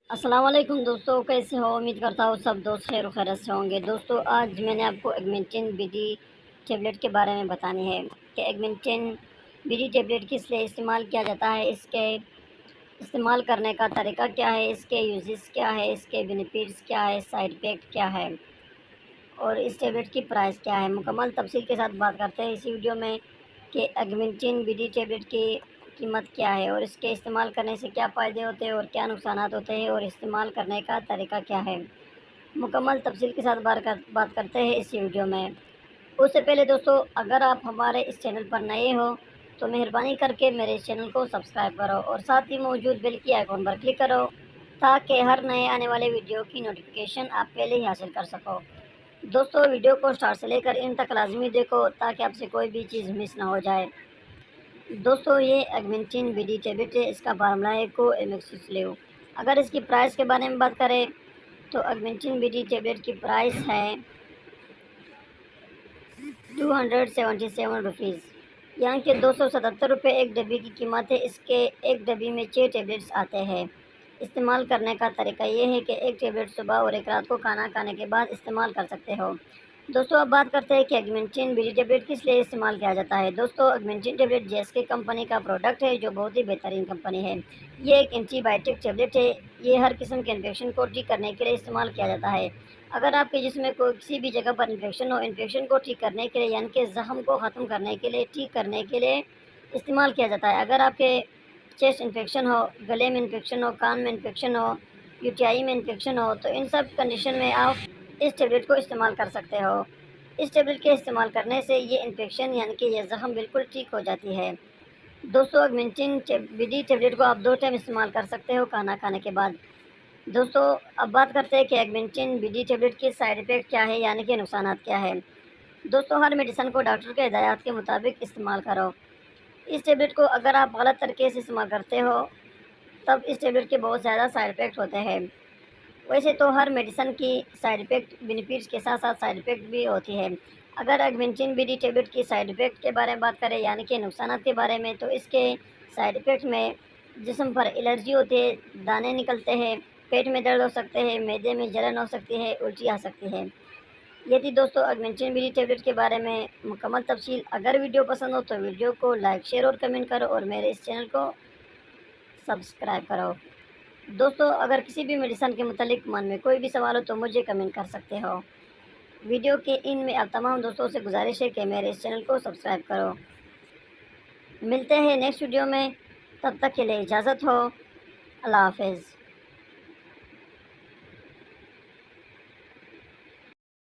अस्सलाम वालेकुम दोस्तों, कैसे हो? उम्मीद करता हूँ सब दोस्त खैर खैरियत से होंगे। दोस्तों, आज मैंने आपको एगमेंटिन बीडी टैबलेट के बारे में बतानी है कि एगमेंटिन बीडी टैबलेट किस लिए इस्तेमाल किया जाता है, इसके इस्तेमाल करने का तरीका क्या है, इसके यूजेस क्या है, इसके बेनिफिट्स क्या है, साइड इफ़ेक्ट क्या है और इस टैबलेट की प्राइस क्या है। मुकम्मल तफसील के साथ बात करते हैं इसी वीडियो में कि एगमेंटिन बीडी टैबलेट की कीमत क्या है और इसके इस्तेमाल करने से क्या फ़ायदे होते हैं और क्या नुकसान होते हैं और इस्तेमाल करने का तरीका क्या है। मुकम्मल तफसील के साथ बात करते हैं इसी वीडियो में। उससे पहले दोस्तों, अगर आप हमारे इस चैनल पर नए हो तो मेहरबानी करके मेरे इस चैनल को सब्सक्राइब करो और साथ ही मौजूद बेल की आइकॉन पर क्लिक करो ताकि हर नए आने वाले वीडियो की नोटिफिकेशन आप पहले ही हासिल कर सको। दोस्तों, वीडियो को स्टार्ट से लेकर इन तक लाजमी देखो ताकि आपसे कोई भी चीज़ मिस ना हो जाए। दोस्तों, ये एगमेंटिन बीडी टैबलेट है, इसका फार्मूला है कोएमिक्सिक्लिव। अगर इसकी प्राइस के बारे में बात करें तो एगमेंटिन बीडी टैबलेट की प्राइस है 277 रुपीज़, यानी कि 277 रुपये एक डब्बी की कीमत है। इसके एक डब्बी में 6 टैबलेट्स आते हैं। इस्तेमाल करने का तरीका ये है कि एक टैबलेट सुबह और एक रात को खाना खाने के बाद इस्तेमाल कर सकते हो। दोस्तों, अब बात करते हैं कि एगमेंटिन बीडी टैबलेट किस लिए इस्तेमाल किया जाता है। दोस्तों, एगमेंटिन टैबलेट जेएसके कंपनी का प्रोडक्ट है जो बहुत ही बेहतरीन कंपनी है। ये एक एंटीबायोटिक टैबलेट है। ये हर किस्म के इन्फेक्शन को ठीक करने के लिए इस्तेमाल किया जाता है। अगर आपके जिस्म में कोई किसी भी जगह पर इन्फेक्शन हो, इन्फेक्शन को ठीक करने के लिए यानी कि ज़ख्म को ख़त्म करने के लिए, ठीक करने के लिए इस्तेमाल किया जाता है। अगर आपके चेस्ट इन्फेक्शन हो, गले में इन्फेक्शन हो, कान में इन्फेक्शन हो, यूटीआई में इन्फेक्शन हो, तो इन सब कंडीशन में आप इस टैबलेट को इस्तेमाल कर सकते हो। इस टैबलेट के इस्तेमाल करने से ये इन्फेक्शन यानी कि ये ज़ख्म बिल्कुल ठीक हो जाती है। दोस्तों, एगमेंटिन बीडी टैबलेट को आप 2 टाइम इस्तेमाल कर सकते हो खाना खाने के बाद। दोस्तों, अब बात करते हैं कि एगमेंटिन बीडी टैबलेट के साइड इफ़ेक्ट क्या है यानी कि नुकसानात क्या है। दोस्तों, हर मेडिसिन को डॉक्टर के हिदायत के मुताबिक इस्तेमाल करो। इस टैबलेट को अगर आप गलत तरीके से इस्तेमाल करते हो तब इस टैबलेट के बहुत ज़्यादा साइड इफ़ेक्ट होते हैं। वैसे तो हर मेडिसिन की साइड इफ़ेक्ट बेनिफिट्स के साथ साथ साइड इफ़ेक्ट भी होती है। अगर एगमेंटिन बीडी टैबलेट की साइड इफ़ेक्ट के बारे में बात करें यानी कि नुकसानात के बारे में, तो इसके साइड इफ़ेक्ट में जिस्म पर एलर्जी होती है, दाने निकलते हैं, पेट में दर्द हो सकते हैं, मैदे में जलन हो सकती है, उल्टी आ सकती है। ये थी दोस्तों एगमेंटिन बीडी टैबलेट के बारे में मुकम्मल तफसील। अगर वीडियो पसंद हो तो वीडियो को लाइक, शेयर और कमेंट करो और मेरे इस चैनल को सब्सक्राइब करो। दोस्तों, अगर किसी भी मेडिसिन के मुतालिक मन में कोई भी सवाल हो तो मुझे कमेंट कर सकते हो। वीडियो के इन में आप तमाम दोस्तों से गुजारिश है कि मेरे इस चैनल को सब्सक्राइब करो। मिलते हैं नेक्स्ट वीडियो में, तब तक के लिए इजाज़त हो। अल्लाह हाफ़िज़।